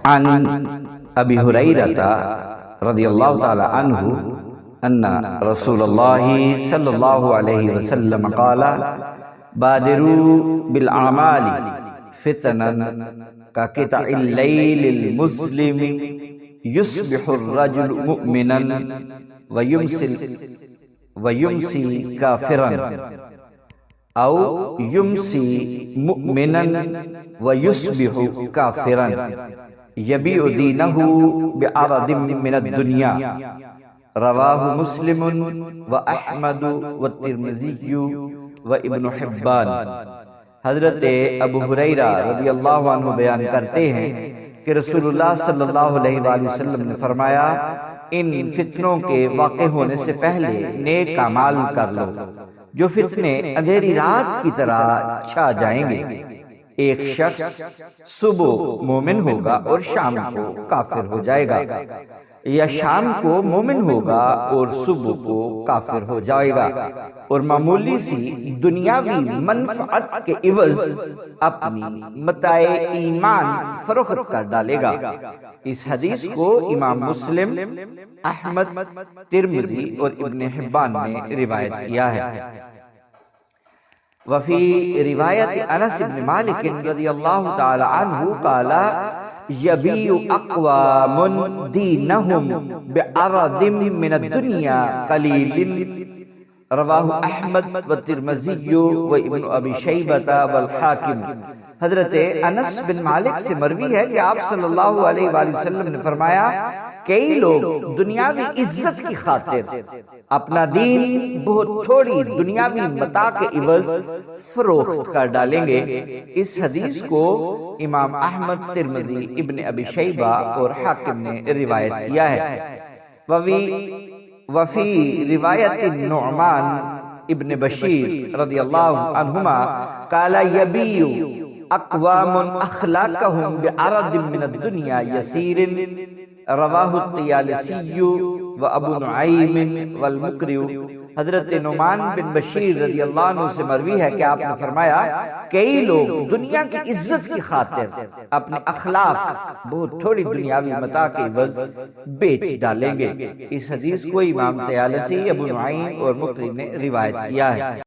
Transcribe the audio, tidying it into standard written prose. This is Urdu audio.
عن ابی ہریرہ رضی اللہ تعالی عنہ ان رسول اللہ صلی اللہ علیہ وسلم قال بادروا بالاعمال فتنا کقطع اللیل المظلم یصبح الرجل مؤمنا ویمسی کافرا او یمسی مؤمنا ویصبح کافرا یبیع دینہ بعرض من الدنیا رواہ مسلم واحمد والترمذي وابن حبان۔ حضرت ابو ہریرہ رضی اللہ عنہ بیان کرتے ہیں کہ رسول اللہ صلی اللہ علیہ وآلہ وسلم نے فرمایا ان فتنوں کے واقع ہونے سے پہلے نیک اعمال کر لو جو فتنے اندھیری رات کی طرح چھا جائیں گے۔ ایک شخص صبح مومن ہوگا اور شام کو کافر ہو جائے گا، یا شام کو مومن ہوگا اور صبح کو کافر ہو جائے گا، اور معمولی سی دنیاوی منفعت کے عوض اپنی متاع ایمان فروخت کر ڈالے گا۔ اس حدیث کو امام مسلم، احمد، ترمذی اور ابن حبان نے روایت کیا ہے۔ وفی روایت انس بن مالک رضی اللہ تعالی عنہ قال یبیع اقوام دینہم بعرض من الدنیا قلیل رواہ احمد والترمذی وابن ابی شیبہ والحاکم۔ حضرت انس بن مالک سے مروی ہے کہ آپ صلی اللہ علیہ وآلہ وسلم نے فرمایا کئی لوگ دنیاوی عزت کی خاطر اپنا دین بہت تھوڑی دنیاوی متاع کے عوض فروخت کر ڈالیں گے۔ اس حدیث کو امام احمد، ترمذی، ابن ابی شیبہ اور حاکم نے روایت کیا ہے۔ وفی روایت النعمان ابن بشیر رضی اللہ عنہما قال یبیع اقوام اخلاقهم بعرض من الدنیا یسیر رواہ الطیالسی و ابو نعیم والمقری۔ حضرت نعمان بن بشیر رضی اللہ عنہ سے مروی ہے کہ آپ نے فرمایا کئی لوگ دنیا کی عزت کی خاطر اپنے اخلاق بہت تھوڑی دنیاوی متاع کے عوض بیچ ڈالیں گے۔ اس حدیث کو امام طیالسی، ابو نعیم اور مقری نے روایت کیا ہے۔